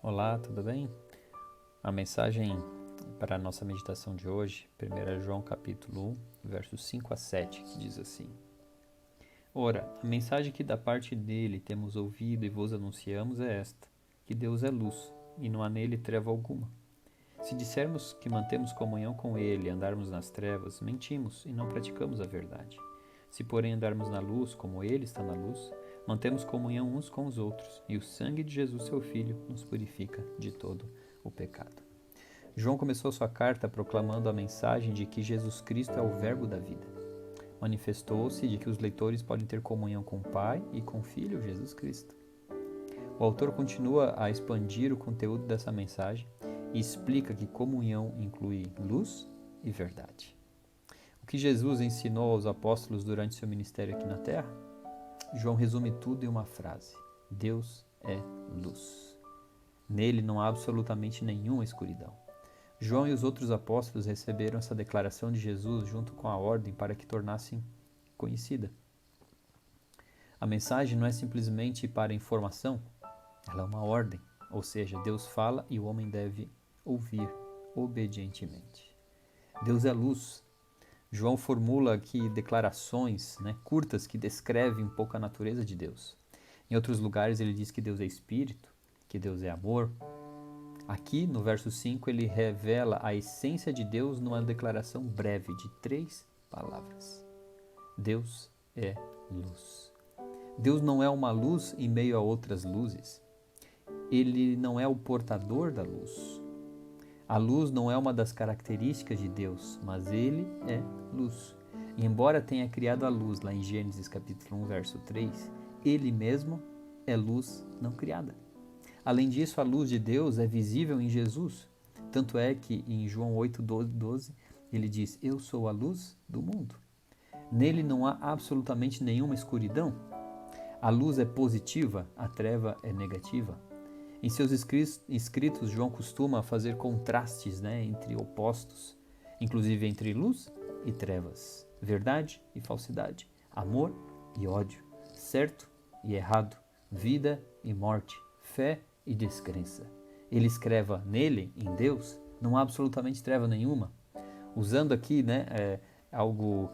Olá, tudo bem? A mensagem para a nossa meditação de hoje, 1 João capítulo 1, versos 5 a 7, que diz assim: Ora, a mensagem que da parte dele temos ouvido e vos anunciamos é esta, que Deus é luz, e não há nele treva alguma. Se dissermos que mantemos comunhão com ele e andarmos nas trevas, mentimos e não praticamos a verdade. Se, porém, andarmos na luz, como ele está na luz, mantemos comunhão uns com os outros, e o sangue de Jesus, seu Filho, nos purifica de todo o pecado. João começou sua carta proclamando a mensagem de que Jesus Cristo é o Verbo da vida. Manifestou-se de que os leitores podem ter comunhão com o Pai e com o Filho, Jesus Cristo. O autor continua a expandir o conteúdo dessa mensagem e explica que comunhão inclui luz e verdade. O que Jesus ensinou aos apóstolos durante seu ministério aqui na Terra? João resume tudo em uma frase: Deus é luz. Nele não há absolutamente nenhuma escuridão. João e os outros apóstolos receberam essa declaração de Jesus junto com a ordem para que tornassem conhecida. A mensagem não é simplesmente para informação, ela é uma ordem, ou seja, Deus fala e o homem deve ouvir obedientemente. Deus é luz. João formula aqui declarações curtas que descrevem um pouco a natureza de Deus. Em outros lugares ele diz que Deus é espírito, que Deus é amor. Aqui no verso 5 ele revela a essência de Deus numa declaração breve de 3 palavras. Deus é luz. Deus não é uma luz em meio a outras luzes. Ele não é o portador da luz. A luz não é uma das características de Deus, mas ele é luz. E embora tenha criado a luz lá em Gênesis capítulo 1, verso 3, ele mesmo é luz não criada. Além disso, a luz de Deus é visível em Jesus. Tanto é que em João 8:12 ele diz: Eu sou a luz do mundo. Nele não há absolutamente nenhuma escuridão. A luz é positiva, a treva é negativa. Em seus escritos, João costuma fazer contrastes entre opostos, inclusive entre luz e trevas, verdade e falsidade, amor e ódio, certo e errado, vida e morte, fé e descrença. Ele escreva nele, em Deus, não há absolutamente treva nenhuma. Usando aqui algo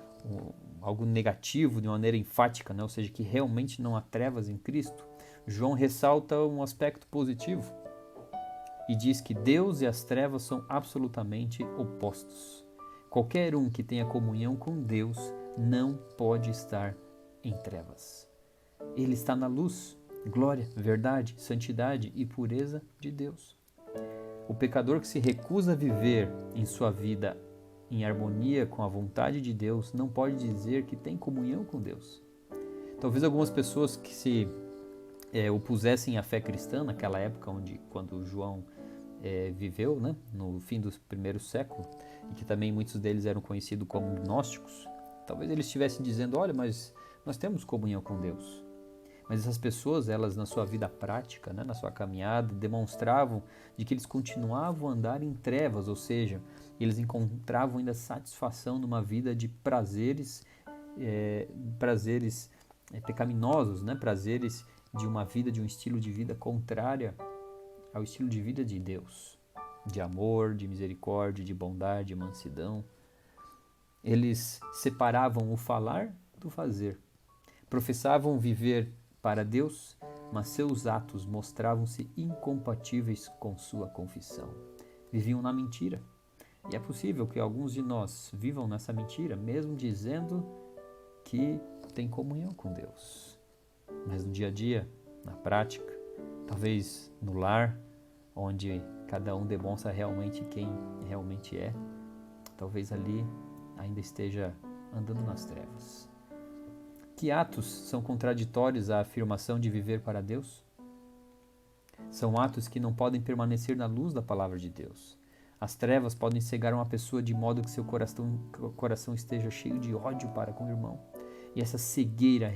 negativo de maneira enfática, ou seja, que realmente não há trevas em Cristo, João ressalta um aspecto positivo e diz que Deus e as trevas são absolutamente opostos. Qualquer um que tenha comunhão com Deus não pode estar em trevas. Ele está na luz, glória, verdade, santidade e pureza de Deus. O pecador que se recusa a viver em sua vida em harmonia com a vontade de Deus não pode dizer que tem comunhão com Deus. Talvez algumas pessoas que se opusessem à fé cristã naquela época quando João viveu, no fim do primeiro século, e que também muitos deles eram conhecidos como gnósticos, talvez eles estivessem dizendo: olha, mas nós temos comunhão com Deus. Mas essas pessoas, elas na sua vida prática, na sua caminhada, demonstravam de que eles continuavam a andar em trevas, ou seja, eles encontravam ainda satisfação numa vida de prazeres pecaminosos, prazeres de uma vida, de um estilo de vida contrária ao estilo de vida de Deus, de amor, de misericórdia, de bondade, de mansidão. Eles separavam o falar do fazer. Professavam viver para Deus, mas seus atos mostravam-se incompatíveis com sua confissão. Viviam na mentira. E é possível que alguns de nós vivam nessa mentira, mesmo dizendo que tem comunhão com Deus. Mas no dia a dia, na prática, talvez no lar, onde cada um demonstra realmente quem realmente é, talvez ali ainda esteja andando nas trevas. Que atos são contraditórios à afirmação de viver para Deus? São atos que não podem permanecer na luz da palavra de Deus. As trevas podem cegar uma pessoa de modo que seu coração esteja cheio de ódio para com o irmão. E essa cegueira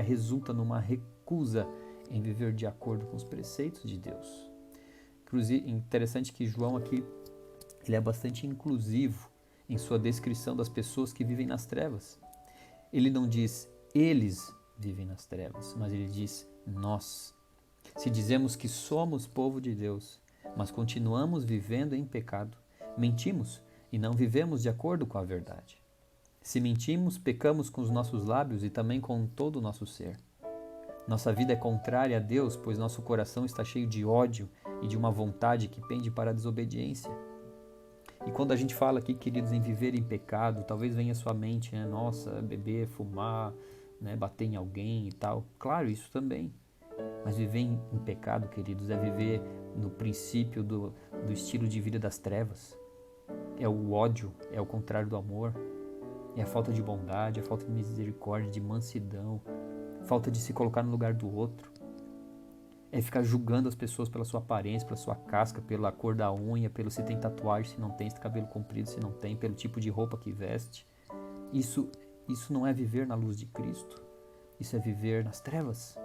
resulta numa recusa em viver de acordo com os preceitos de Deus. Interessante que João aqui ele é bastante inclusivo em sua descrição das pessoas que vivem nas trevas. Ele não diz eles vivem nas trevas, mas ele diz nós. Se dizemos que somos povo de Deus, mas continuamos vivendo em pecado, mentimos e não vivemos de acordo com a verdade. Se mentimos, pecamos com os nossos lábios e também com todo o nosso ser. Nossa vida é contrária a Deus, pois nosso coração está cheio de ódio e de uma vontade que pende para a desobediência. E quando a gente fala aqui, queridos, em viver em pecado, talvez venha à sua mente, né? Nossa, beber, fumar, né? Bater em alguém e tal. Claro, isso também. Mas viver em pecado, queridos, é viver no princípio do estilo de vida das trevas. É o ódio, é o contrário do amor. É a falta de bondade, a falta de misericórdia, de mansidão, falta de se colocar no lugar do outro. É ficar julgando as pessoas pela sua aparência, pela sua casca, pela cor da unha, pelo se tem tatuagem, se não tem, se tem cabelo comprido, se não tem, pelo tipo de roupa que veste. Isso não é viver na luz de Cristo. Isso é viver nas trevas.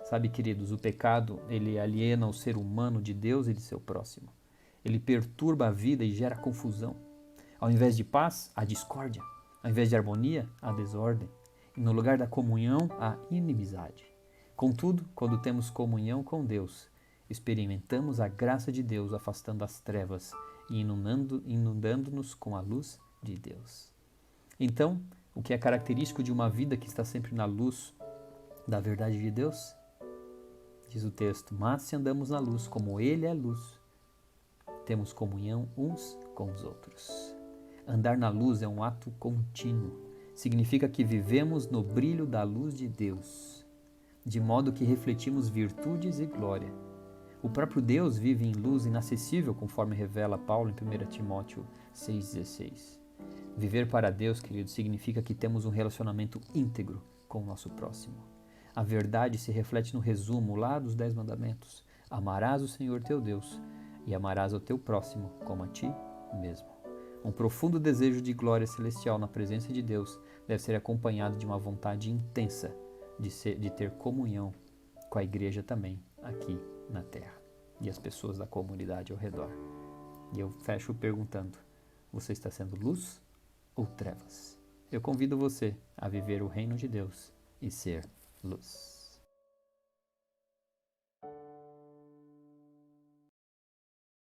Sabe, queridos, o pecado, ele aliena o ser humano de Deus e de seu próximo. Ele perturba a vida e gera confusão. Ao invés de paz, há discórdia. Ao invés de harmonia, há desordem. E no lugar da comunhão, há inimizade. Contudo, quando temos comunhão com Deus, experimentamos a graça de Deus afastando as trevas e inundando-nos com a luz de Deus. Então, o que é característico de uma vida que está sempre na luz da verdade de Deus? Diz o texto, mas se andamos na luz como Ele é luz, temos comunhão uns com os outros. Andar na luz é um ato contínuo. Significa que vivemos no brilho da luz de Deus, de modo que refletimos virtudes e glória. O próprio Deus vive em luz inacessível, conforme revela Paulo em 1 Timóteo 6,16. Viver para Deus, querido, significa que temos um relacionamento íntegro com o nosso próximo. A verdade se reflete no resumo lá dos 10 mandamentos. Amarás o Senhor teu Deus e amarás o teu próximo como a ti mesmo. Um profundo desejo de glória celestial na presença de Deus deve ser acompanhado de uma vontade intensa de ter comunhão com a igreja também aqui na terra e as pessoas da comunidade ao redor. E eu fecho perguntando, você está sendo luz ou trevas? Eu convido você a viver o reino de Deus e ser luz.